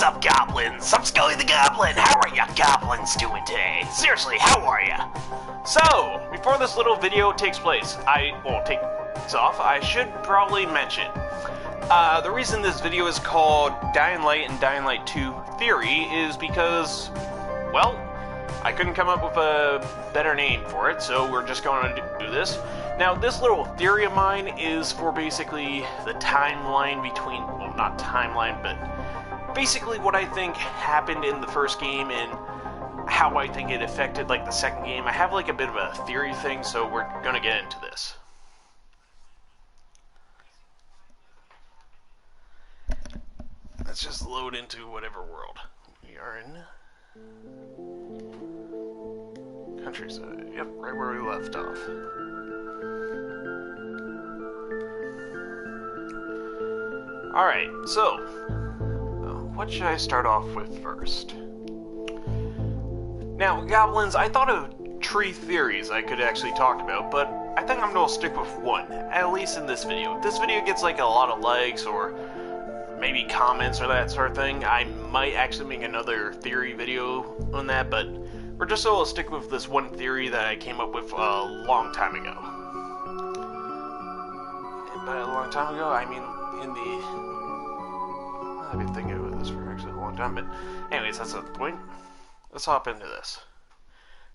Sup, goblins? I'm Scully the Goblin. How are ya goblins doing today? Seriously, how are ya? So, before this little video takes place, takes off, I should probably mention, the reason this video is called Dying Light and Dying Light 2 Theory is because, well, I couldn't come up with a better name for it, so we're just going to do this. Now, this little theory of mine is for basically the timeline between, well, not timeline, but basically what I think happened in the first game and how I think it affected, like, the second game. I have, like, a bit of a theory thing, so we're going to get into this. Let's just load into whatever world we are in. Countryside. Yep, right where we left off. Alright, so, what should I start off with first? Now, goblins, I thought of 3 theories I could actually talk about, but I think I'm going to stick with one, at least in this video. If this video gets like a lot of likes or maybe comments or that sort of thing, I might actually make another theory video on that, but we're just going to stick with this one theory that I came up with a long time ago. And by a long time ago, I mean in the... I've been thinking about this for actually a long time, but anyways, that's not the point. Let's hop into this.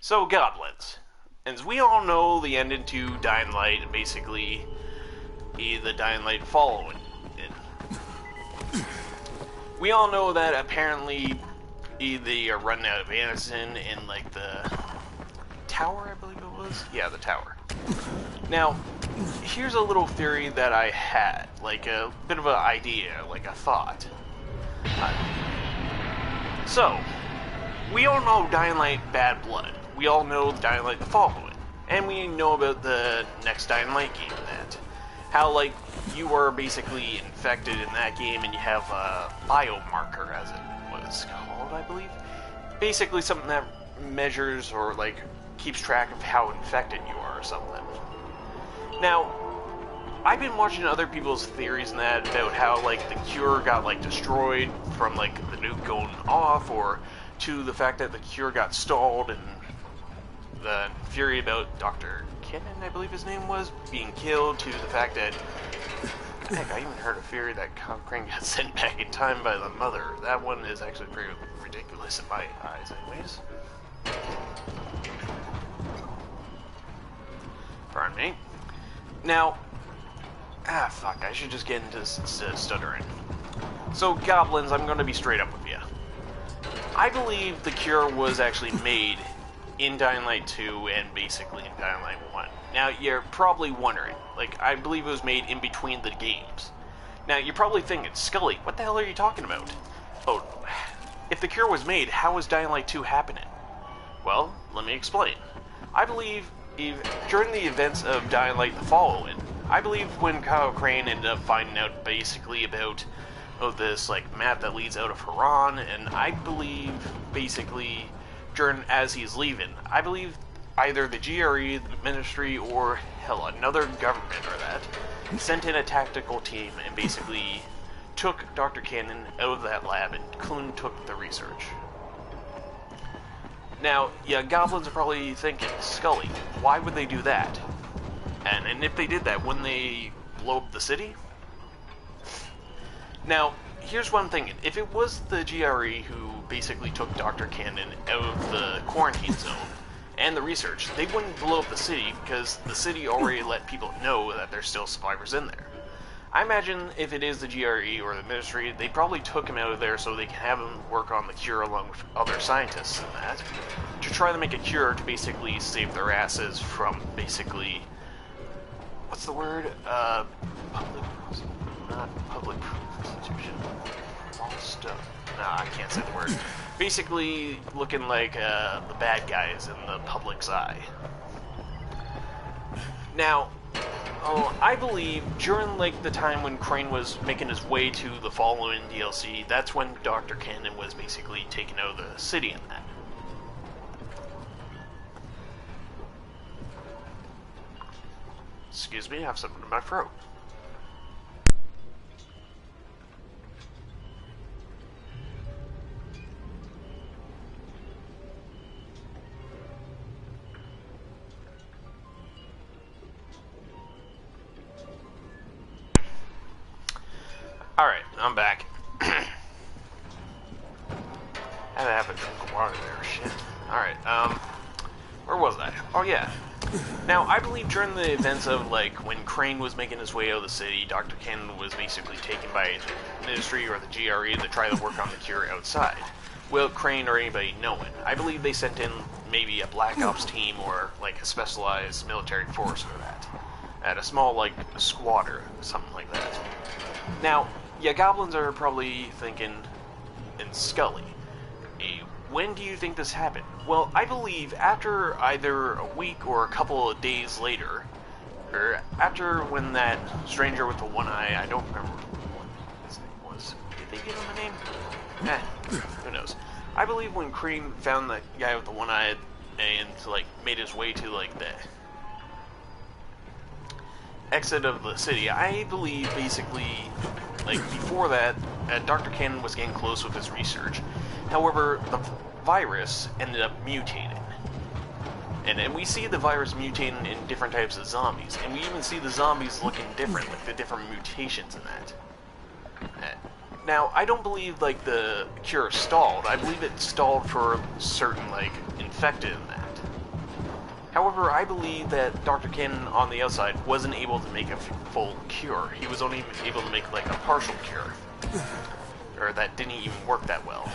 So, goblins. As we all know, the ending to Dying Light, and basically the Dying Light following it. We all know that apparently they are running out of Anderson in, like, the tower, I believe it was? Yeah, the tower. Now, here's a little theory that I had, like a bit of an idea, like a thought. So, we all know Dying Light Bad Blood. We all know Dying Light the following. And we know about the next Dying Light game, that how, like, you are basically infected in that game and you have a biomarker, as it was called, I believe. Basically something that measures or, like, keeps track of how infected you are or something. Now, I've been watching other people's theories and that about how, like, the cure got, like, destroyed from, like, the nuke going off, or to the fact that the cure got stalled, and the theory about Dr. Kennan, I believe his name was, being killed, to the fact that, heck, I even heard a theory that Cochrane got sent back in time by the mother. That one is actually pretty ridiculous in my eyes, anyways. Pardon me. Now, fuck, I should just get into this instead of stuttering. So, goblins, I'm going to be straight up with you. I believe the cure was actually made in Dying Light 2 and basically in Dying Light 1. Now, you're probably wondering, like, I believe it was made in between the games. Now, you're probably thinking, Scully, what the hell are you talking about? Oh, if the cure was made, how was Dying Light 2 happening? Well, let me explain. I believe during the events of Dying Light the following, I believe when Kyle Crane ended up finding out basically about this, like, map that leads out of Haran, and I believe basically as he's leaving, I believe either the GRE, the Ministry, or hell, another government or that, sent in a tactical team and basically took Dr. Cannon out of that lab and Clune took the research. Now, yeah, goblins are probably thinking, Scully, why would they do that? And if they did that, wouldn't they blow up the city? Now, here's one thing. If it was the GRE who basically took Dr. Cannon out of the quarantine zone and the research, they wouldn't blow up the city because the city already let people know that there's still survivors in there. I imagine if it is the GRE or the Ministry, they probably took him out of there so they can have him work on the cure along with other scientists and that, to try to make a cure to basically save their asses from basically, what's the word? Public prostitution. Nah, I can't say the word. Basically, looking like the bad guys in the public's eye. Now, I believe during, like, the time when Crane was making his way to the following DLC, that's when Dr. Cannon was basically taken out of the city in that. Excuse me, I have something in my throat. Alright, I'm back. Had to have a drink of water there, shit. Alright, where was I? Oh yeah. Now, I believe during the events of, like, when Crane was making his way out of the city, Dr. Ken was basically taken by the Ministry or the GRE to try to work on the cure outside, without Crane or anybody knowing. I believe they sent in maybe a Black Ops team or, like, a specialized military force for that. At a small, like, squad or something like that. Now, yeah, goblins are probably thinking, and Scully, when do you think this happened? Well, I believe after either a week or a couple of days later, or after when that stranger with the one eye, I don't remember what his name was. Did they give him a name? Who knows. I believe when Crane found the guy with the one eye and, like, made his way to, like, the exit of the city, I believe basically, like, before that, Dr. Ken was getting close with his research. However, the virus ended up mutating. And we see the virus mutating in different types of zombies. And we even see the zombies looking different, like the different mutations in that. Now, I don't believe, like, the cure stalled. I believe it stalled for certain, like, infected in that. However, I believe that Dr. Ken on the outside wasn't able to make a full cure. He was only able to make, like, a partial cure. Or that didn't even work that well.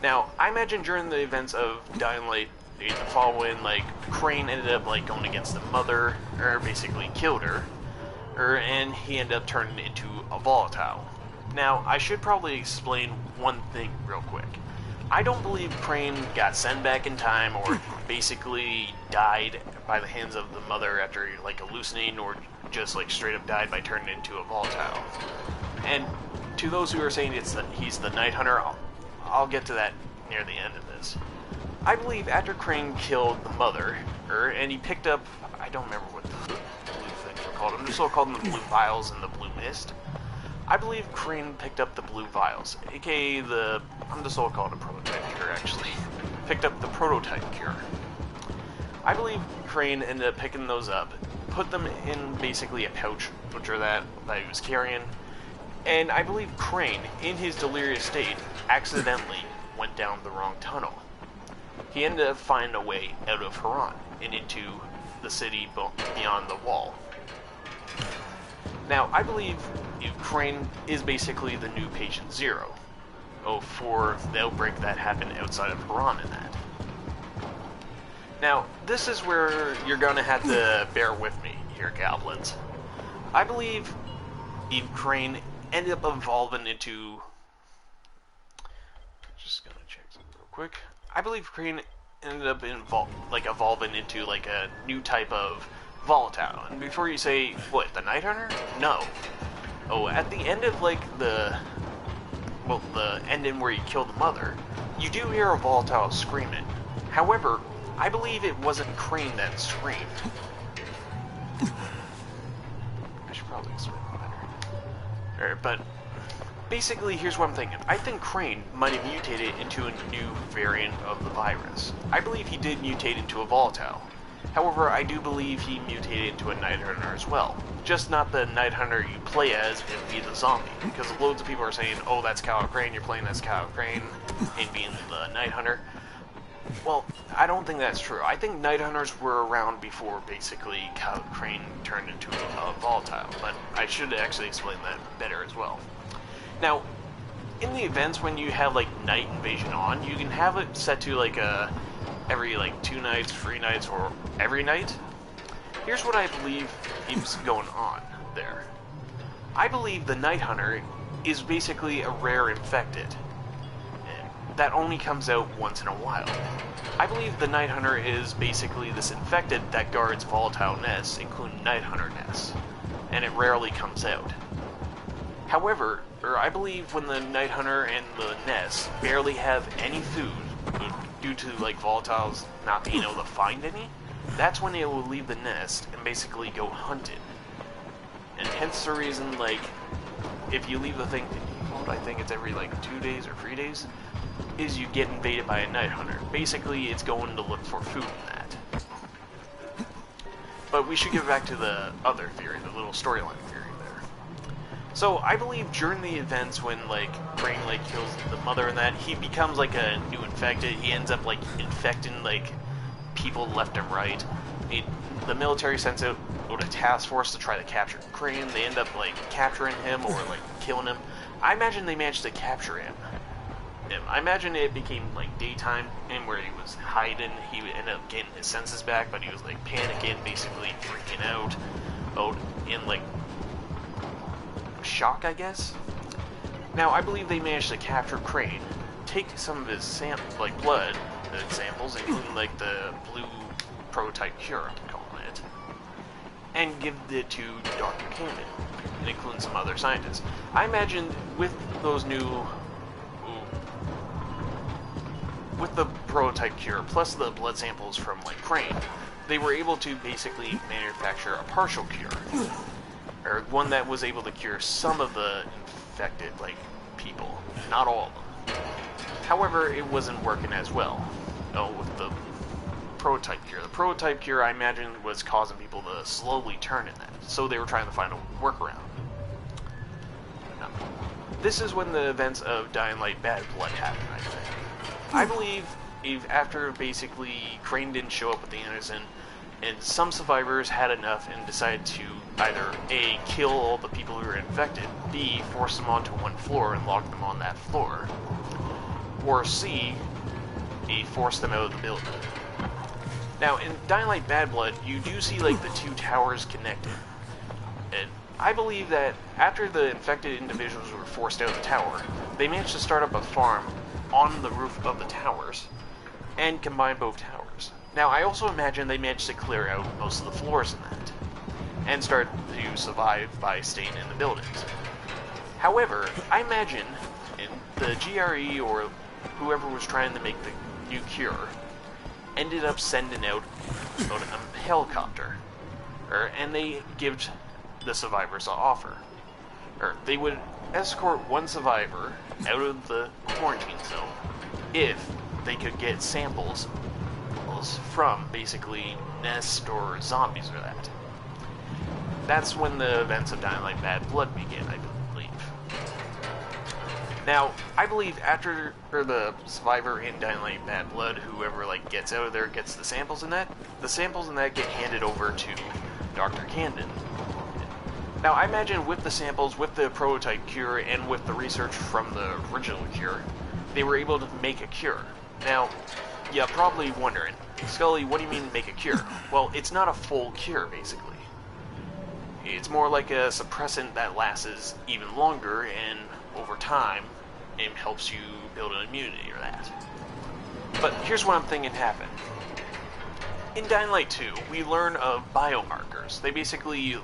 Now, I imagine during the events of Dying Light, the following, like, Crane ended up, like, going against the mother, or basically killed her, and he ended up turning into a volatile. Now, I should probably explain one thing real quick. I don't believe Crane got sent back in time or basically died by the hands of the mother after, like, hallucinating, or just, like, straight up died by turning into a volatile. And to those who are saying he's the Night Hunter, I'll get to that near the end of this. I believe after Crane killed the mother, and he picked up, I don't remember what the blue things are called. I'm just so calling them the blue vials and the blue mist. I believe Crane picked up the blue vials, aka I'm just so calling a prototype cure, actually. Picked up the prototype cure. I believe Crane ended up picking those up, put them in basically a pouch, which are that he was carrying. And I believe Crane, in his delirious state, accidentally went down the wrong tunnel. He ended up finding a way out of Haran and into the city beyond the wall. Now, I believe Crane is basically the new Patient Zero, for the outbreak that happened outside of Haran in that. Now, this is where you're gonna have to bear with me here, goblins. I believe Crane ended up evolving into... Just gonna check something real quick. I believe Crane ended up evolving into, like, a new type of volatile. And before you say, what, the Night Hunter? No. Oh, at the end of, like, the ending where you kill the mother, you do hear a volatile screaming. However, I believe it wasn't Crane that screamed. I should probably explain that better. But basically, here's what I'm thinking. I think Crane might have mutated into a new variant of the virus. I believe he did mutate into a volatile. However, I do believe he mutated into a Night Hunter as well. Just not the Night Hunter you play as and be the zombie. Because loads of people are saying, oh, that's Kyle Crane, you're playing as Kyle Crane and being the Night Hunter. Well, I don't think that's true. I think Night Hunters were around before basically Kyle Crane turned into a volatile. But I should actually explain that better as well. Now, in the events when you have, like, Night Invasion on, you can have it set to, like, every, like, 2 nights, 3 nights, or every night. Here's what I believe is going on there. I believe the Night Hunter is basically a rare infected that only comes out once in a while. I believe the Night Hunter is basically this infected that guards volatile nests, including Night Hunter nests, and it rarely comes out. However, I believe when the Night Hunter and the nests barely have any food, due to, like, volatiles not being able to find any, that's when it will leave the nest and basically go hunting. And hence the reason, like, if you leave the thing, I think it's every, like, 2 days or 3 days, is you get invaded by a Night Hunter. Basically, it's going to look for food in that. But we should get back to the other theory, the little storyline theory there. So I believe during the events when like Crane like kills the mother and that, he becomes like a new infected. He ends up like infecting like people left and right. The military sends out a task force to try to capture Crane. They end up like capturing him or like killing him. I imagine they managed to capture him. I imagine it became like daytime and where he was hiding. He ended up getting his senses back, but he was like panicking, basically freaking out in like shock, I guess. Now I believe they managed to capture Crane, take some of his blood samples, including like the blue prototype cure, I'm calling it, and give it to Dr. Camden, and including some other scientists. I imagine with those with the prototype cure, plus the blood samples from like Crane, they were able to basically manufacture a partial cure, or one that was able to cure some of the infected like people, not all of them. However, it wasn't working as well with the prototype cure. The prototype cure, I imagine, was causing people to slowly turn in that, so they were trying to find a workaround. Now, this is when the events of Dying Light Bad Blood happened, I think. I believe after basically Crane didn't show up with the Anderson, and some survivors had enough and decided to either A, kill all the people who were infected, B, force them onto one floor and lock them on that floor, or C, force them out of the building. Now, in Dying Light Bad Blood, you do see like the two towers connected, and I believe that after the infected individuals were forced out of the tower, they managed to start up a farm on the roof of the towers and combine both towers. Now, I also imagine they managed to clear out most of the floors in that and start to survive by staying in the buildings. However, I imagine the GRE or whoever was trying to make the new cure ended up sending out a helicopter, and they give the survivors an offer. They would escort one survivor out of the quarantine zone if they could get samples from basically nests or zombies or that. That's when the events of Dying Light Bad Blood began, I believe. Now, I believe after the survivor in Dying Light Bad Blood, whoever like gets out of there gets the samples in that get handed over to Dr. Camden. Now, I imagine with the samples, with the prototype cure, and with the research from the original cure, they were able to make a cure. Now, you're probably wondering, Scully, what do you mean make a cure? Well, it's not a full cure, basically. It's more like a suppressant that lasts even longer, and over time, it helps you build an immunity or that. But here's what I'm thinking happened. In Dying Light 2, we learn of biomarkers. They basically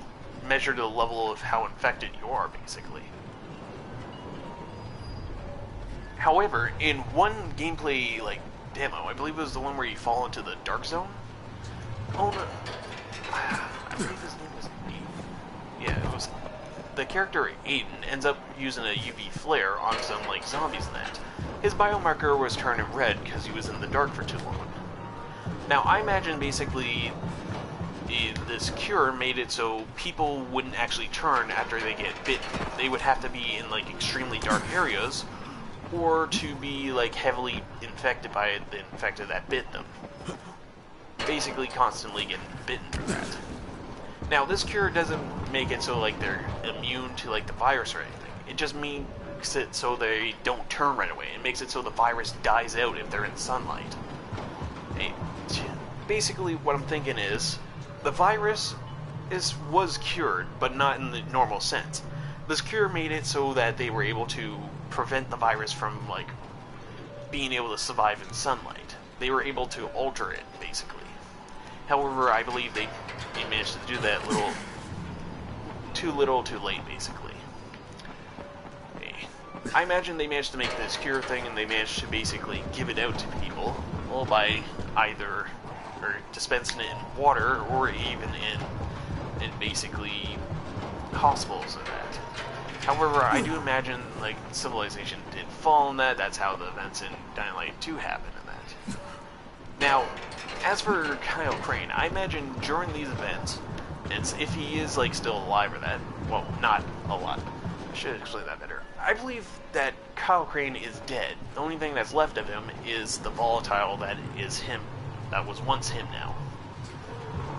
measure the level of how infected you are, basically. However, in one gameplay demo, I believe it was the one where you fall into the dark zone. Oh no, I believe his name was Aiden. Yeah, it was the character Aiden ends up using a UV flare on some zombies and that. His biomarker was turning red because he was in the dark for too long. Now I imagine basically this cure made it so people wouldn't actually turn after they get bitten. They would have to be in extremely dark areas, or to be heavily infected by the infected that bit them. Basically constantly getting bitten for that. Now this cure doesn't make it so they're immune to the virus or anything. It just makes it so they don't turn right away. It makes it so the virus dies out if they're in sunlight. Basically what I'm thinking is, the virus was cured, but not in the normal sense. This cure made it so that they were able to prevent the virus from being able to survive in sunlight. They were able to alter it, basically. However, I believe they managed to do that too little, too late, basically. I imagine they managed to make this cure thing, and they managed to basically give it out to people, well, by either dispensing it in water, or even in basically hospitals and that. However, I do imagine civilization did fall in that. That's how the events in Dying Light 2 happened in that. Now, as for Kyle Crane, I imagine during these events, if he is still alive or that, well, not alive, I should explain that better. I believe that Kyle Crane is dead. The only thing that's left of him is the volatile that is him, that was once him now.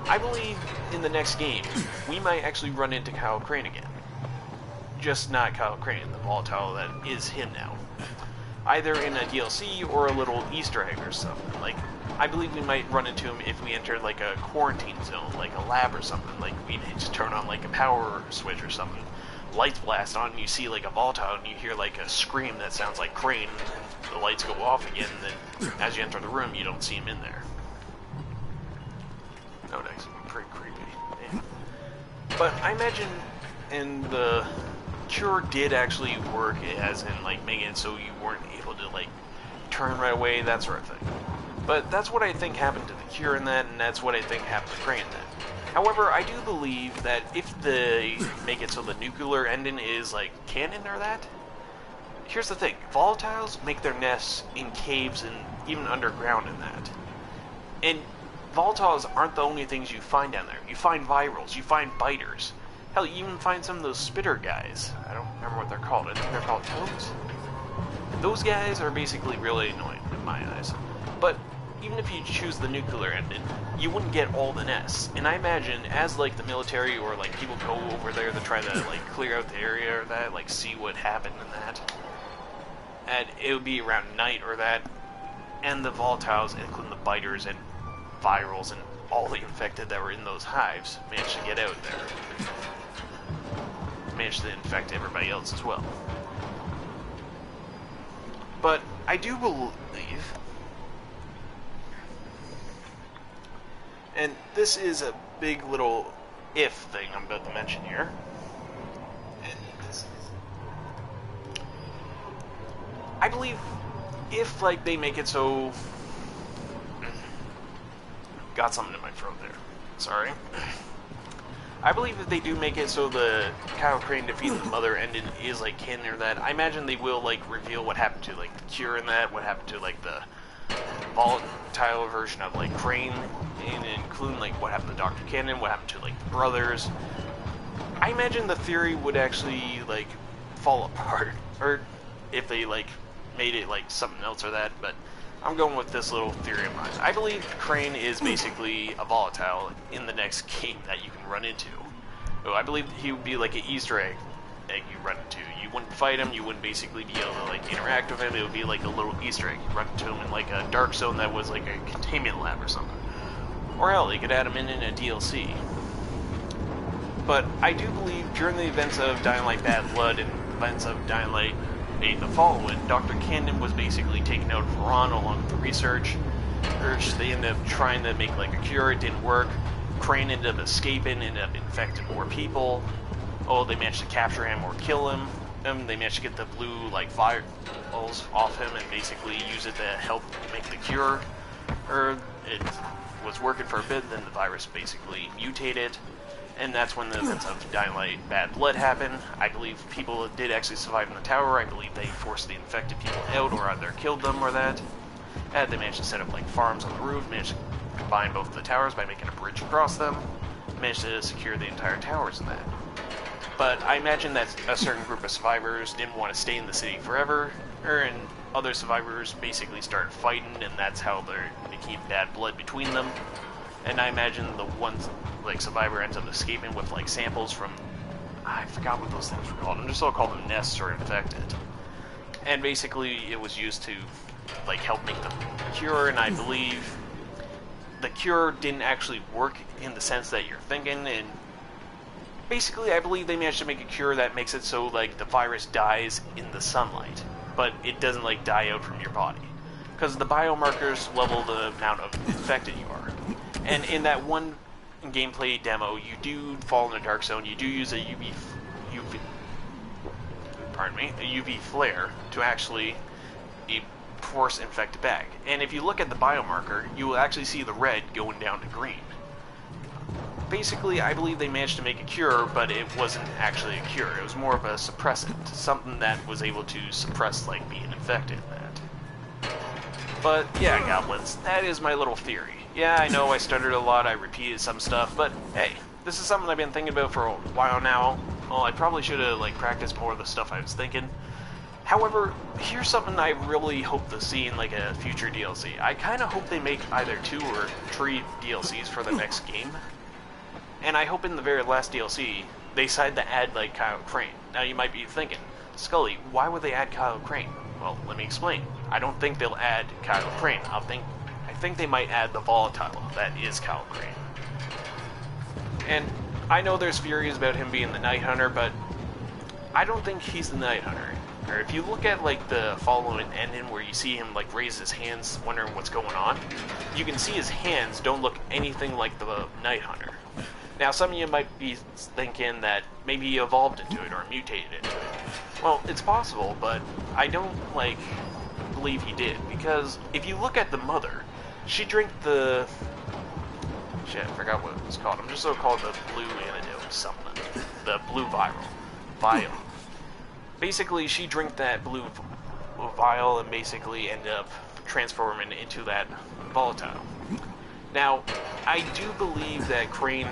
I believe in the next game, we might actually run into Kyle Crane again. Just not Kyle Crane, the volatile that is him now. Either in a DLC or a little Easter egg or something. Like, I believe we might run into him if we enter like a quarantine zone, like a lab or something. Like, we just turn on like a power switch or something. Lights blast on, and you see like a volatile, and you hear like a scream that sounds like Crane, and the lights go off again, and then as you enter the room, you don't see him in there. That would actually be pretty creepy. Man. But I imagine in the cure did actually work, as in like making it so you weren't able to like turn right away, that sort of thing. But that's what I think happened to the cure in that, and that's what I think happened to Crane in that. However, I do believe that if they make it so the nuclear ending is like canon or that, here's the thing, volatiles make their nests in caves and even underground in that. And volatiles aren't the only things you find down there. You find virals, you find biters. Hell, you even find some of those spitter guys. I don't remember what they're called. I think they're called toads. Those guys are basically really annoying in my eyes. But even if you choose the nuclear ending, you wouldn't get all the nests. And I imagine as like the military or like people go over there to try to like clear out the area or that, like see what happened in that, and it would be around night or that, and the volatiles, including the biters and virals and all the infected that were in those hives, managed to get out there. Managed to infect everybody else as well. But I do believe, and this is a big little if thing I'm about to mention here, and this is, I believe if like they make it so, got something in my throat there, sorry. I believe if they do make it so the Kyle Crane defeating the mother ending is like canon or that, I imagine they will like reveal what happened to like the cure in that, what happened to like the volatile version of like Crane, and including like what happened to Dr. Cannon, what happened to like the brothers. I imagine the theory would actually like fall apart, or if they like made it like something else or that, but I'm going with this little theory of mine. I believe Crane is basically a volatile in the next game that you can run into. So I believe he would be like an Easter egg you run into. You wouldn't fight him, you wouldn't basically be able to like interact with him, it would be like a little Easter egg. You run into him in like a dark zone that was like a containment lab or something. Or hell, you could add him in a DLC. But I do believe during the events of Dying Light Bad Blood and events of Dying Light the following, Dr. Cannon was basically taken out of Iran along with the research. They ended up trying to make like a cure, it didn't work. Crane ended up escaping, ended up infecting more people. Oh, they managed to capture him or kill him. They managed to get the blue like virals off him and basically use it to help make the cure. It was working for a bit, then the virus basically mutated. And that's when the events of Dying Light Bad Blood happened. I believe people did actually survive in the tower. I believe they forced the infected people out or either killed them or that. And they managed to set up like farms on the roof, managed to combine both of the towers by making a bridge across them, managed to secure the entire towers in that. But I imagine that a certain group of survivors didn't want to stay in the city forever, and other survivors basically started fighting, and that's how they became bad blood between them. And I imagine the one like survivor ends up escaping with like samples from, I forgot what those things were called. I'm just gonna call them nests or infected. And basically it was used to like help make the cure, and I believe the cure didn't actually work in the sense that you're thinking, and basically I believe they managed to make a cure that makes it so like the virus dies in the sunlight, but it doesn't like die out from your body. Because the biomarkers level the amount of infected you are. And in that one gameplay demo, you do fall in a dark zone, you do use a UV flare to actually force infect back. And if you look at the biomarker, you will actually see the red going down to green. Basically, I believe they managed to make a cure, but it wasn't actually a cure. It was more of a suppressant, something that was able to suppress like being infected in that. But yeah, goblins, that is my little theory. Yeah, I know I stuttered a lot, I repeated some stuff, but hey, this is something I've been thinking about for a while now. well, I probably should have like practiced more of the stuff I was thinking. However, here's something I really hope to see in like a future DLC. I kind of hope they make either 2 or 3 DLCs for the next game. And I hope in the very last DLC, they decide to add like Kyle Crane. Now you might be thinking, Scully, why would they add Kyle Crane? Well, let me explain. I don't think they'll add Kyle Crane. I think they might add the volatile that is Kyle Crane. And I know there's theories about him being the Night Hunter, but I don't think he's the Night Hunter. Or if you look at like the following ending where you see him like raise his hands wondering what's going on, you can see his hands don't look anything like the Night Hunter. Now some of you might be thinking that maybe he evolved into it or mutated into it. Well, it's possible, but I don't like believe he did, because if you look at the mother, she drank the... Shit, I forgot what it was called. I'm just so called the blue antidote something. The blue vial. Basically, she drank that blue vial and basically ended up transforming into that volatile. Now, I do believe that Crane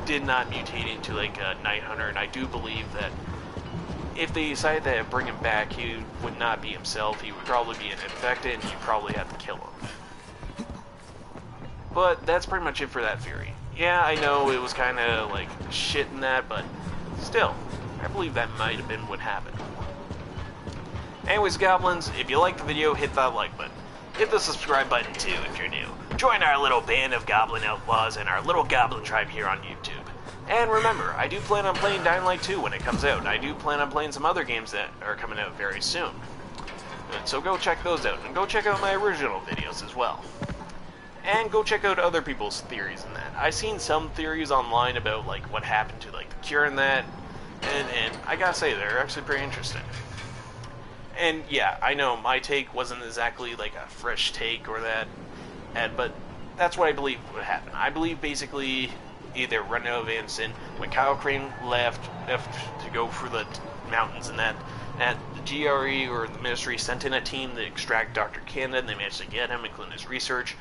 did not mutate into like a Night Hunter, and I do believe that if they decided to bring him back, he would not be himself. He would probably be an infected, and you'd probably have to kill him. But that's pretty much it for that theory. Yeah, I know it was kind of like shit in that, but still, I believe that might have been what happened. Anyways, Goblins, if you liked the video, hit that like button. Hit the subscribe button too if you're new. Join our little band of Goblin Outlaws and our little Goblin tribe here on YouTube. And remember, I do plan on playing Dying Light 2 when it comes out, and I do plan on playing some other games that are coming out very soon. So go check those out, and go check out my original videos as well. And go check out other people's theories in that. I've seen some theories online about like what happened to like the cure in that, and I gotta say, they're actually pretty interesting. And yeah, I know my take wasn't exactly like a fresh take or that, but that's what I believe would happen. I believe basically either Renault Van Sin, when Kyle Crane left to go through the mountains and that the GRE or the Ministry sent in a team to extract Dr. Canada, and they managed to get him, including his research.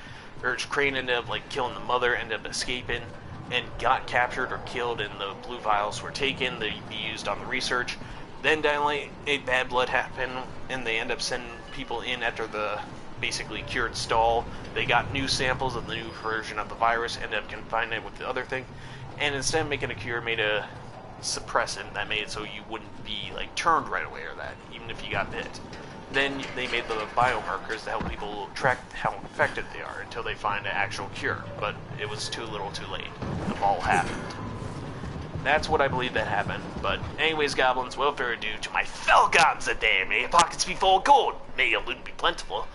Crane ended up like killing the mother, ended up escaping, and got captured or killed, and the blue vials were taken to be used on the research. Then Dying Light 8 Bad Blood happened, and they end up sending people in after the basically cured stall. They got new samples of the new version of the virus, ended up confining it with the other thing, and instead of making a cure, made a suppressant that made it so you wouldn't be like turned right away or that, even if you got bit. Then they made the biomarkers to help people track how infected they are until they find an actual cure, but it was too little too late. The fall happened. That's what I believe that happened. But anyways, Goblins, without further ado, to my fellow goblins out there, may your pockets be full of gold, may your loot be plentiful,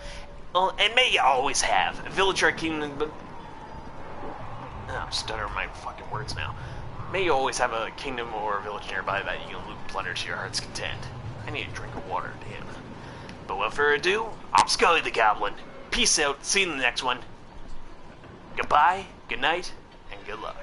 and may you always have a village or a kingdom. I'm stuttering my fucking words now. May you always have a kingdom or a village nearby that you can loot and plunder to your heart's content. I need a drink of water, damn. But without further ado, I'm Scully the Goblin. Peace out, see you in the next one. Goodbye, good night, and good luck.